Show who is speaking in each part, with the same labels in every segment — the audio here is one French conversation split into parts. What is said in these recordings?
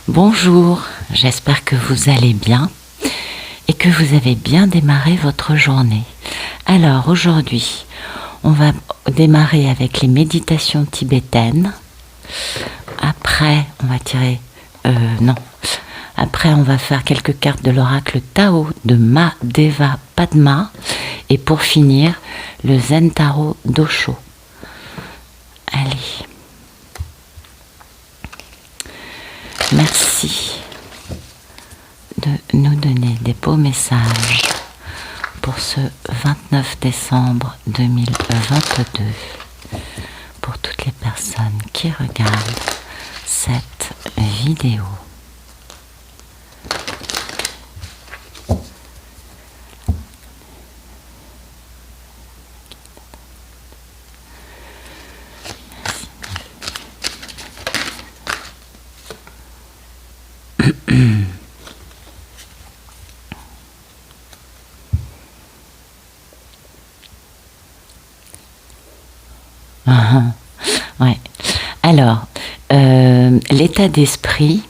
Speaker 1: Bonjour, j'espère que vous allez bien et que vous avez bien démarré votre journée. Alors aujourd'hui, on va démarrer avec les méditations tibétaines. Après, on va tirer... Après, on va faire quelques cartes de l'oracle Tao de Mahadeva Padma. Et pour finir, le Zen Tarot d'Osho. Allez. Merci de nous donner des beaux messages pour ce 29 décembre 2022. Pour toutes les personnes qui regardent cette vidéo. Ouais. Alors, l'état d'esprit,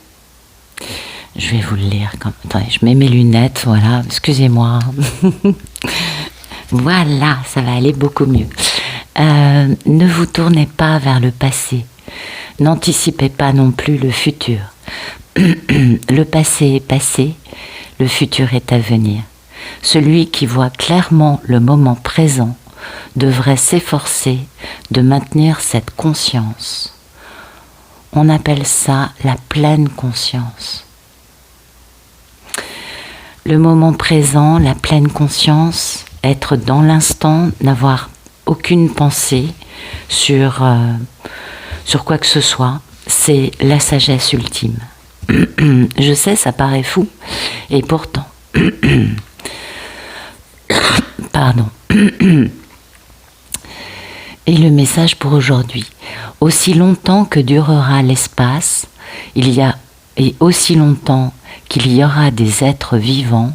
Speaker 1: je vais vous le lire. Attendez, je mets mes lunettes, voilà, excusez-moi. Voilà, ça va aller beaucoup mieux. Ne vous tournez pas vers le passé. N'anticipez pas non plus le futur. Le passé est passé, le futur est à venir. Celui qui voit clairement le moment présent devrait s'efforcer de maintenir cette conscience. On appelle ça la pleine conscience. Le moment présent, la pleine conscience, être dans l'instant, n'avoir aucune pensée sur quoi que ce soit, c'est la sagesse ultime. Je sais, ça paraît fou, et pourtant... Pardon. Et le message pour aujourd'hui. Aussi longtemps que durera l'espace, et aussi longtemps qu'il y aura des êtres vivants,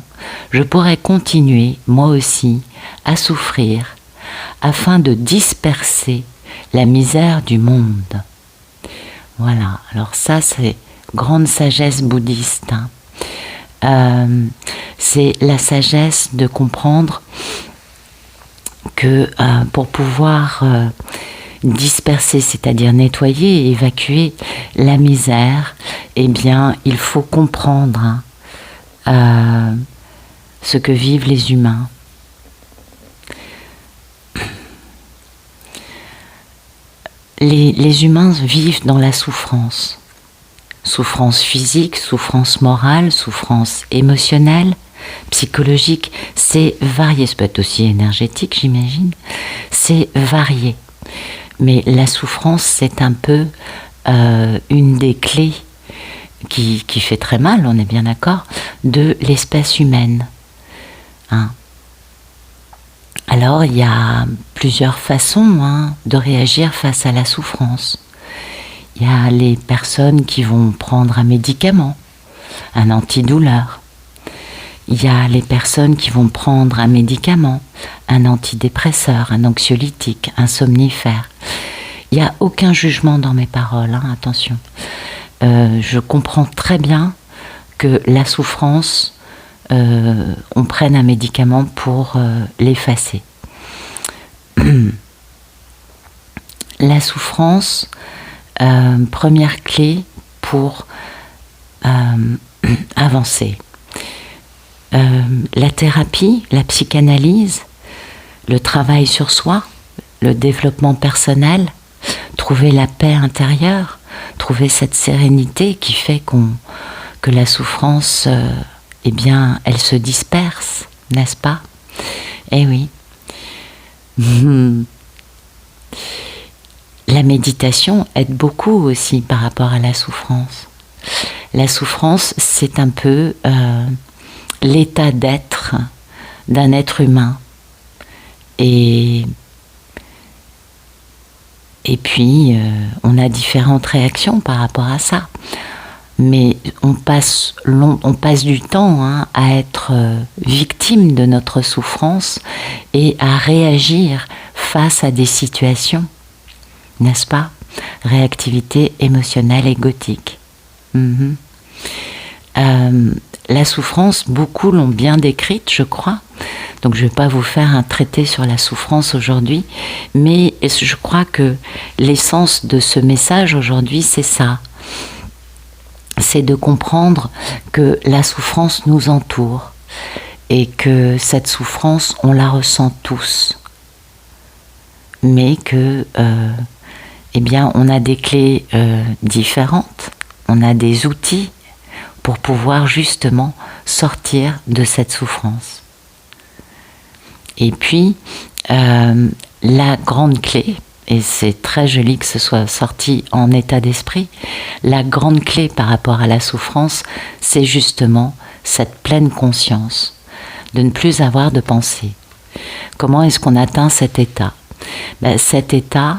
Speaker 1: je pourrai continuer, moi aussi, à souffrir, afin de disperser la misère du monde. Voilà, alors ça c'est grande sagesse bouddhiste. C'est la sagesse de comprendre que pour pouvoir disperser, c'est-à-dire nettoyer et évacuer la misère, eh bien, il faut comprendre ce que vivent les humains. Les humains vivent dans la souffrance. Souffrance physique, souffrance morale, souffrance émotionnelle, psychologique, c'est varié. Ça peut être aussi énergétique, j'imagine. C'est varié. Mais la souffrance, c'est un peu une des clés qui fait très mal, on est bien d'accord, de l'espèce humaine. Hein. Alors, il y a plusieurs façons de réagir face à la souffrance. Il y a les personnes qui vont prendre un médicament, un antidouleur. Il y a les personnes qui vont prendre un médicament, un antidépresseur, un anxiolytique, un somnifère. Il n'y a aucun jugement dans mes paroles, attention. Je comprends très bien que la souffrance, on prenne un médicament pour l'effacer. La souffrance, première clé pour avancer. La thérapie, la psychanalyse, le travail sur soi, le développement personnel, trouver la paix intérieure, trouver cette sérénité qui fait que la souffrance, eh bien, elle se disperse, n'est-ce pas? Eh oui. La méditation aide beaucoup aussi par rapport à la souffrance. La souffrance, c'est un peu l'état d'être d'un être humain. Et puis, on a différentes réactions par rapport à ça. Mais on passe du temps à être victime de notre souffrance et à réagir face à des situations, n'est-ce pas? Réactivité émotionnelle égotique. La souffrance, beaucoup l'ont bien décrite, je crois. Donc je ne vais pas vous faire un traité sur la souffrance aujourd'hui, mais je crois que l'essence de ce message aujourd'hui, c'est ça. C'est de comprendre que la souffrance nous entoure et que cette souffrance, on la ressent tous. Mais que, eh bien, on a des clés différentes, on a des outils pour pouvoir justement sortir de cette souffrance. Et puis, la grande clé, et c'est très joli que ce soit sorti en état d'esprit, la grande clé par rapport à la souffrance, c'est justement cette pleine conscience, de ne plus avoir de pensée. Comment est-ce qu'on atteint cet état ? Cet état,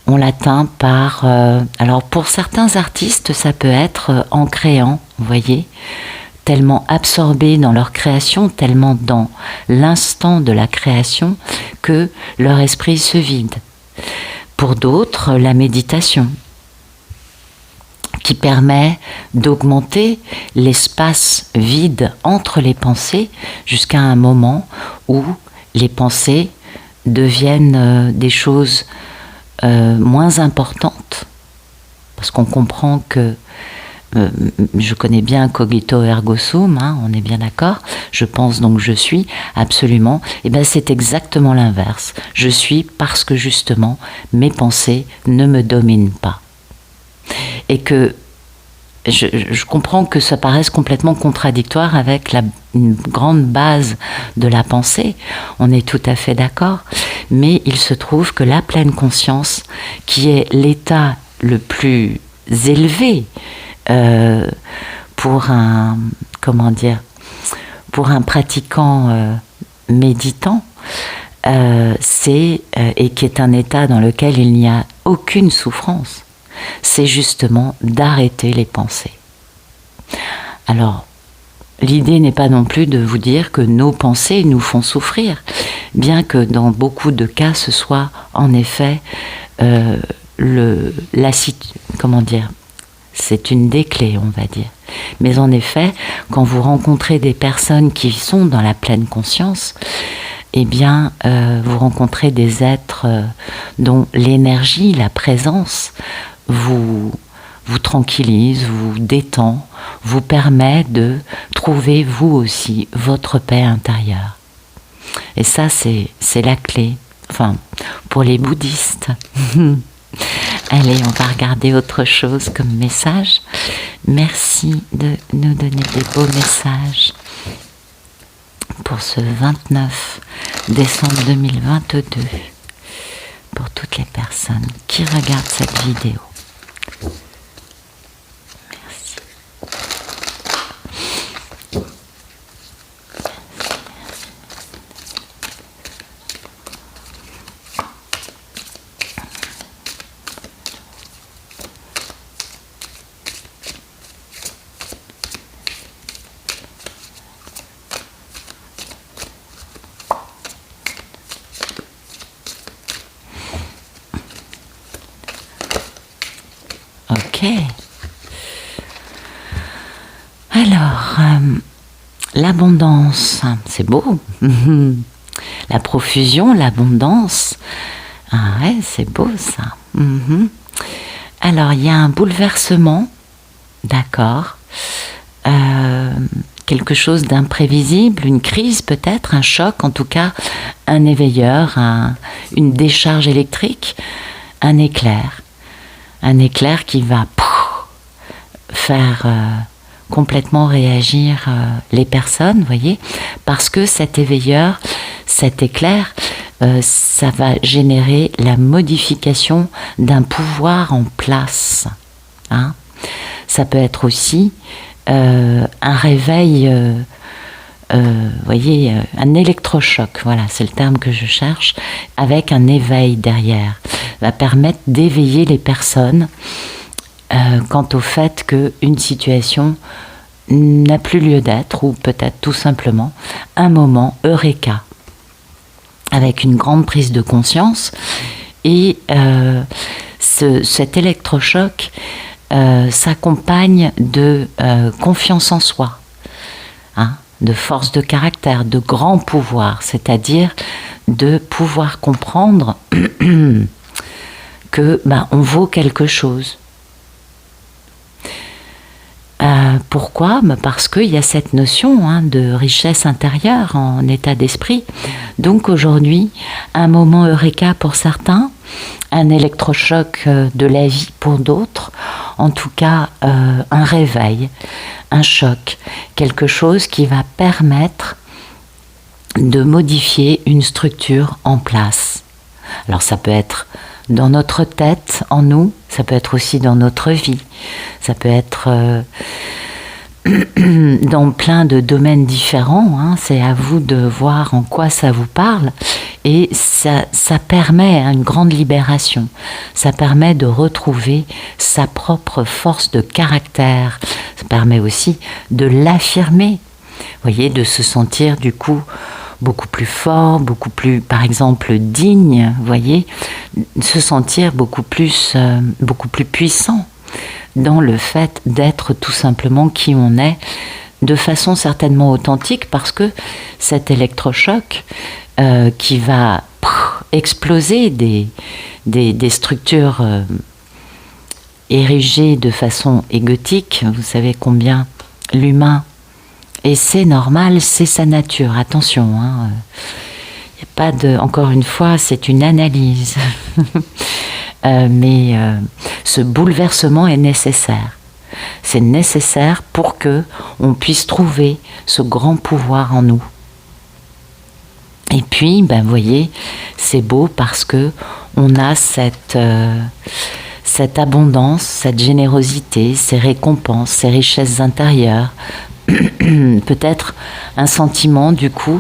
Speaker 1: on l'atteint par... alors pour certains artistes, ça peut être en créant, vous voyez, tellement absorbés dans leur création, tellement dans l'instant de la création, que leur esprit se vide. Pour d'autres, la méditation, qui permet d'augmenter l'espace vide entre les pensées jusqu'à un moment où les pensées deviennent des choses moins importantes, parce qu'on comprend que je connais bien cogito ergo sum, on est bien d'accord, je pense donc je suis, absolument, et bien c'est exactement l'inverse. Je suis parce que justement mes pensées ne me dominent pas. Et que je comprends que ça paraisse complètement contradictoire avec une grande base de la pensée, on est tout à fait d'accord, mais il se trouve que la pleine conscience, qui est l'état le plus élevé pour un pratiquant méditant, et qui est un état dans lequel il n'y a aucune souffrance, c'est justement d'arrêter les pensées. Alors, l'idée n'est pas non plus de vous dire que nos pensées nous font souffrir, bien que dans beaucoup de cas ce soit en effet c'est une des clés, on va dire. Mais en effet, quand vous rencontrez des personnes qui sont dans la pleine conscience, eh bien, vous rencontrez des êtres dont l'énergie, la présence, vous tranquillise, vous détend, vous permet de trouver vous aussi votre paix intérieure. Et ça, c'est la clé, enfin, pour les bouddhistes. Allez, on va regarder autre chose comme message. Merci de nous donner des beaux messages pour ce 29 décembre 2022, pour toutes les personnes qui regardent cette vidéo. Merci. Ok. Alors, l'abondance, c'est beau. La profusion, l'abondance. Ah ouais, c'est beau ça. Alors, il y a un bouleversement, d'accord. Quelque chose d'imprévisible, une crise peut-être, un choc, en tout cas, un éveilleur, une décharge électrique, un éclair. Un éclair qui va faire complètement réagir les personnes, vous voyez, parce que cet éveilleur, cet éclair, ça va générer la modification d'un pouvoir en place. Ça peut être aussi un réveil, vous voyez, un électrochoc, voilà, c'est le terme que je cherche, avec un éveil derrière, va permettre d'éveiller les personnes quant au fait qu'une situation n'a plus lieu d'être, ou peut-être tout simplement un moment eureka, avec une grande prise de conscience. Et cet électrochoc s'accompagne de confiance en soi, hein, de force de caractère, de grand pouvoir, c'est-à-dire de pouvoir comprendre que on vaut quelque chose. Pourquoi ? Parce qu'il y a cette notion de richesse intérieure en état d'esprit. Donc aujourd'hui, un moment eureka pour certains, un électrochoc de la vie pour d'autres, en tout cas un réveil, un choc, quelque chose qui va permettre de modifier une structure en place. Alors ça peut être dans notre tête, en nous, ça peut être aussi dans notre vie, ça peut être dans plein de domaines différents, c'est à vous de voir en quoi ça vous parle, et ça permet une grande libération, ça permet de retrouver sa propre force de caractère, ça permet aussi de l'affirmer, vous voyez, de se sentir du coup beaucoup plus fort, beaucoup plus, par exemple, digne, vous voyez, se sentir beaucoup plus puissant dans le fait d'être tout simplement qui on est, de façon certainement authentique, parce que cet électrochoc qui va exploser des structures érigées de façon égotique, vous savez combien l'humain, et c'est normal, c'est sa nature, attention, y a pas de, encore une fois, c'est une analyse, mais ce bouleversement est nécessaire. C'est nécessaire pour que on puisse trouver ce grand pouvoir en nous. Et puis, vous voyez, c'est beau parce que on a cette abondance, cette générosité, ces récompenses, ces richesses intérieures. Peut-être un sentiment du coup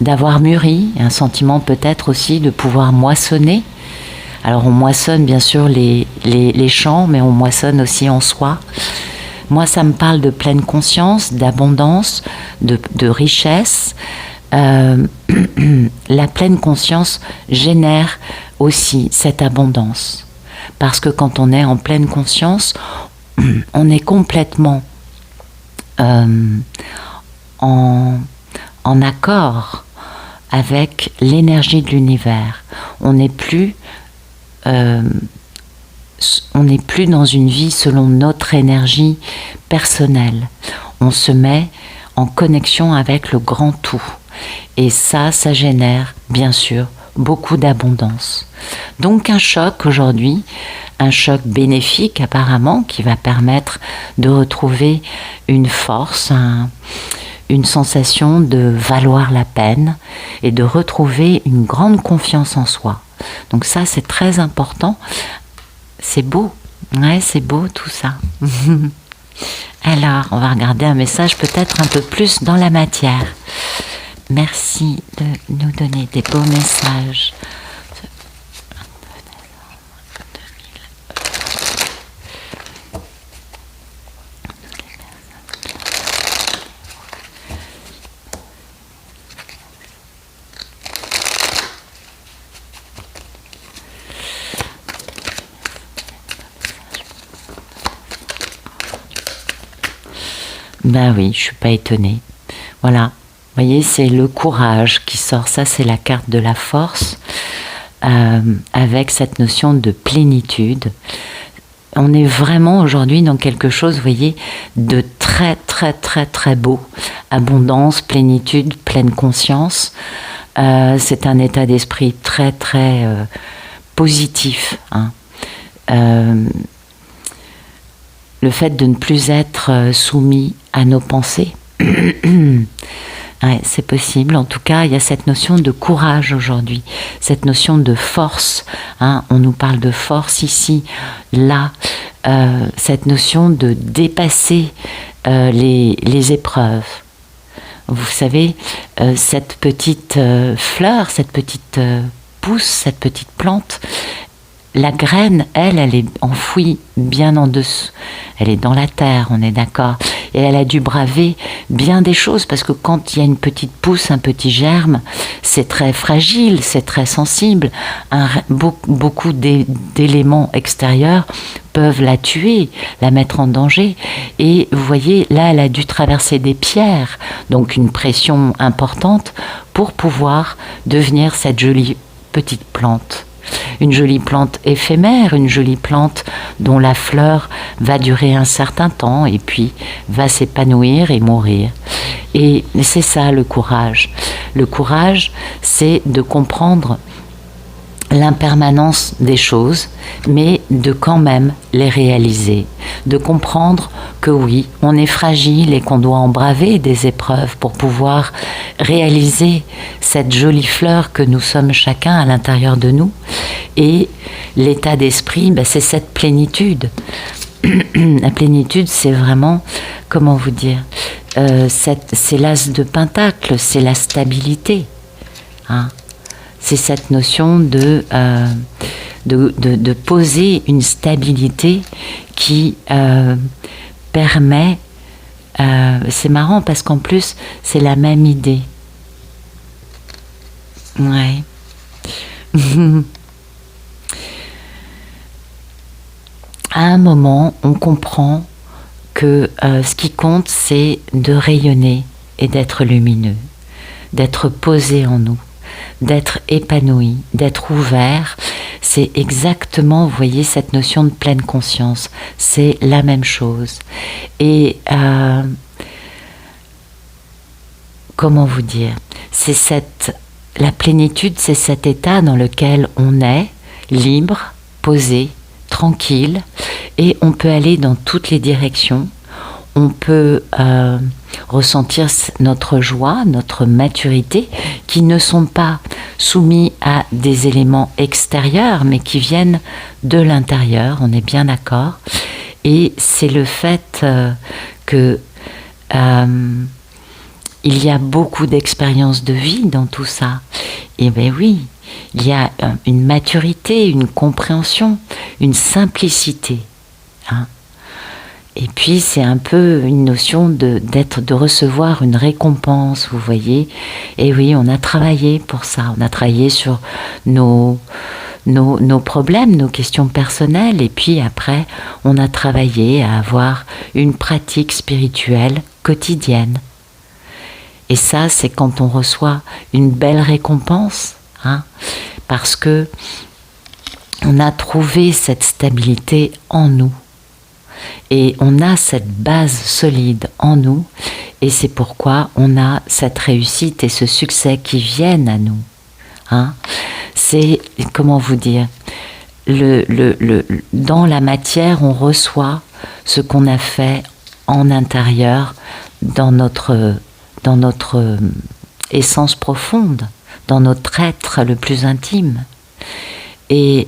Speaker 1: d'avoir mûri, un sentiment peut-être aussi de pouvoir moissonner. Alors on moissonne bien sûr les champs, mais on moissonne aussi en soi. Moi ça me parle de pleine conscience, d'abondance, de richesse. La pleine conscience génère aussi cette abondance. Parce que quand on est en pleine conscience, on est complètement en accord avec l'énergie de l'univers. On n'est plus dans une vie selon notre énergie personnelle. On se met en connexion avec le grand tout. Et ça génère, bien sûr, beaucoup d'abondance. Donc un choc aujourd'hui, un choc bénéfique apparemment, qui va permettre de retrouver une force, une sensation de valoir la peine et de retrouver une grande confiance en soi. Donc ça, c'est très important. C'est beau, c'est beau tout ça. Alors, on va regarder un message peut-être un peu plus dans la matière. Merci de nous donner des beaux messages. Ben oui, je suis pas étonnée. Voilà, vous voyez, c'est le courage qui sort. Ça, c'est la carte de la force, avec cette notion de plénitude. On est vraiment aujourd'hui dans quelque chose, vous voyez, de très, très, très, très beau. Abondance, plénitude, pleine conscience. C'est un état d'esprit très, très positif, le fait de ne plus être soumis à nos pensées. Ouais, c'est possible. En tout cas, il y a cette notion de courage aujourd'hui, cette notion de force. On nous parle de force ici, là. Cette notion de dépasser les épreuves. Vous savez, cette petite fleur, cette petite pousse, cette petite plante, la graine, elle est enfouie bien en dessous. Elle est dans la terre, on est d'accord. Et elle a dû braver bien des choses, parce que quand il y a une petite pousse, un petit germe, c'est très fragile, c'est très sensible. Beaucoup d'éléments extérieurs peuvent la tuer, la mettre en danger. Et vous voyez, là, elle a dû traverser des pierres, donc une pression importante, pour pouvoir devenir cette jolie petite plante. Une jolie plante éphémère, une jolie plante dont la fleur va durer un certain temps et puis va s'épanouir et mourir. Et c'est ça le courage. Le courage, c'est de comprendre l'impermanence des choses, mais de quand même les réaliser, de comprendre que oui, on est fragile et qu'on doit embraver des épreuves pour pouvoir réaliser cette jolie fleur que nous sommes chacun à l'intérieur de nous. Et l'état d'esprit, c'est cette plénitude. La plénitude, c'est vraiment, comment vous dire, c'est l'as de Pentacle, c'est la stabilité, hein. C'est cette notion de poser une stabilité qui permet... c'est marrant parce qu'en plus, c'est la même idée. Ouais. À un moment, on comprend que ce qui compte, c'est de rayonner et d'être lumineux, d'être posé en nous, d'être épanoui, d'être ouvert. C'est exactement, vous voyez, cette notion de pleine conscience. C'est la même chose. Et comment vous dire, la plénitude, c'est cet état dans lequel on est libre, posé, tranquille, et on peut aller dans toutes les directions. On peut ressentir notre joie, notre maturité, qui ne sont pas soumis à des éléments extérieurs, mais qui viennent de l'intérieur, on est bien d'accord. Et c'est le fait que il y a beaucoup d'expériences de vie dans tout ça. Et bien oui, il y a une maturité, une compréhension, une simplicité, hein. Et puis c'est un peu une notion de recevoir une récompense, vous voyez. Et oui, on a travaillé pour ça, on a travaillé sur nos problèmes, nos questions personnelles, et puis après, on a travaillé à avoir une pratique spirituelle quotidienne. Et ça, c'est quand on reçoit une belle récompense, hein, parce que on a trouvé cette stabilité en nous. Et on a cette base solide en nous, et c'est pourquoi on a cette réussite et ce succès qui viennent à nous, hein. C'est, comment vous dire, dans la matière, on reçoit ce qu'on a fait en intérieur, dans notre essence profonde, dans notre être le plus intime. Et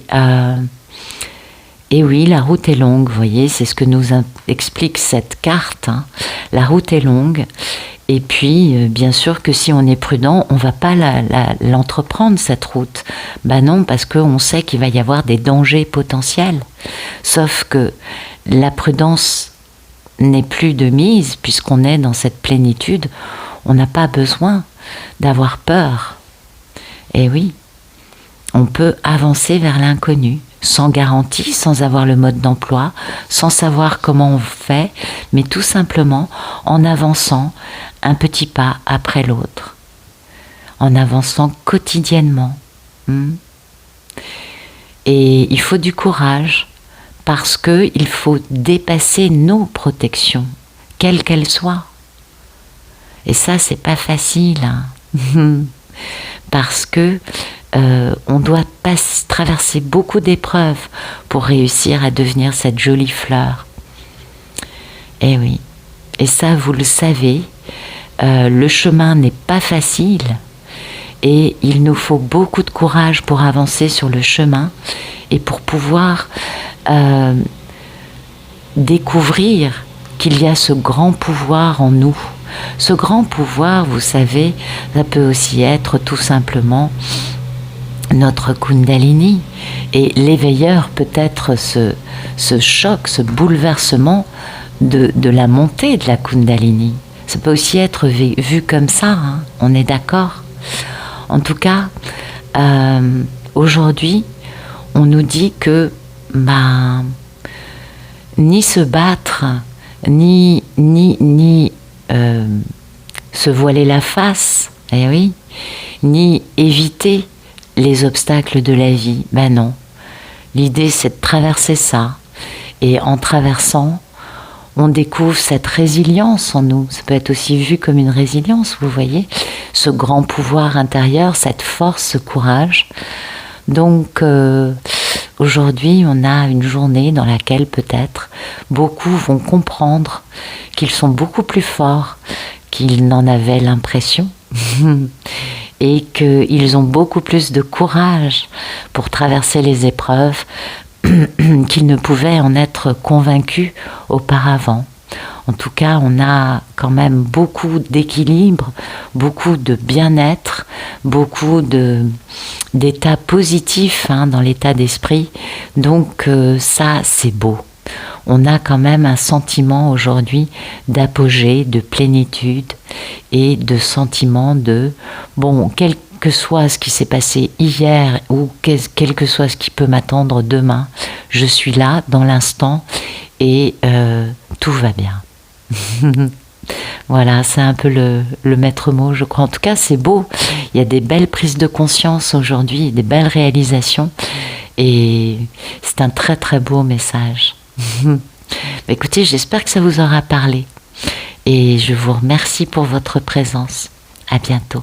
Speaker 1: oui, la route est longue, vous voyez, c'est ce que nous explique cette carte, hein. La route est longue, et puis bien sûr que si on est prudent, on ne va pas l'entreprendre, cette route. Ben non, parce qu'on sait qu'il va y avoir des dangers potentiels. Sauf que la prudence n'est plus de mise, puisqu'on est dans cette plénitude, on n'a pas besoin d'avoir peur. Et oui, on peut avancer vers l'inconnu, sans garantie, sans avoir le mode d'emploi, sans savoir comment on fait, mais tout simplement en avançant un petit pas après l'autre, en avançant quotidiennement. Et il faut du courage, parce qu'il faut dépasser nos protections, quelles qu'elles soient. Et ça, c'est pas facile, hein. Parce que on doit traverser beaucoup d'épreuves pour réussir à devenir cette jolie fleur. Et oui, et ça vous le savez, le chemin n'est pas facile et il nous faut beaucoup de courage pour avancer sur le chemin et pour pouvoir découvrir qu'il y a ce grand pouvoir en nous. Ce grand pouvoir, vous savez, ça peut aussi être tout simplement notre Kundalini. Et l'éveilleur peut être ce choc, ce bouleversement de la montée de la Kundalini. Ça peut aussi être vu comme ça, hein, on est d'accord. En tout cas, aujourd'hui, on nous dit que ni se battre, ni se voiler la face, eh oui, ni éviter les obstacles de la vie. Ben non. L'idée, c'est de traverser ça. Et en traversant, on découvre cette résilience en nous. Ça peut être aussi vu comme une résilience, vous voyez, ce grand pouvoir intérieur, cette force, ce courage. Donc, aujourd'hui, on a une journée dans laquelle peut-être beaucoup vont comprendre qu'ils sont beaucoup plus forts qu'ils n'en avaient l'impression et qu'ils ont beaucoup plus de courage pour traverser les épreuves qu'ils ne pouvaient en être convaincus auparavant. En tout cas, on a quand même beaucoup d'équilibre, beaucoup de bien-être, beaucoup d'états positifs dans l'état d'esprit. Donc ça, c'est beau. On a quand même un sentiment aujourd'hui d'apogée, de plénitude et de sentiment de, bon, quel que soit ce qui s'est passé hier ou quel que soit ce qui peut m'attendre demain, je suis là dans l'instant et tout va bien. Voilà, c'est un peu le maître mot, je crois. En tout cas, c'est beau. Il y a des belles prises de conscience aujourd'hui, des belles réalisations et c'est un très très beau message. Écoutez, j'espère que ça vous aura parlé et je vous remercie pour votre présence. À bientôt.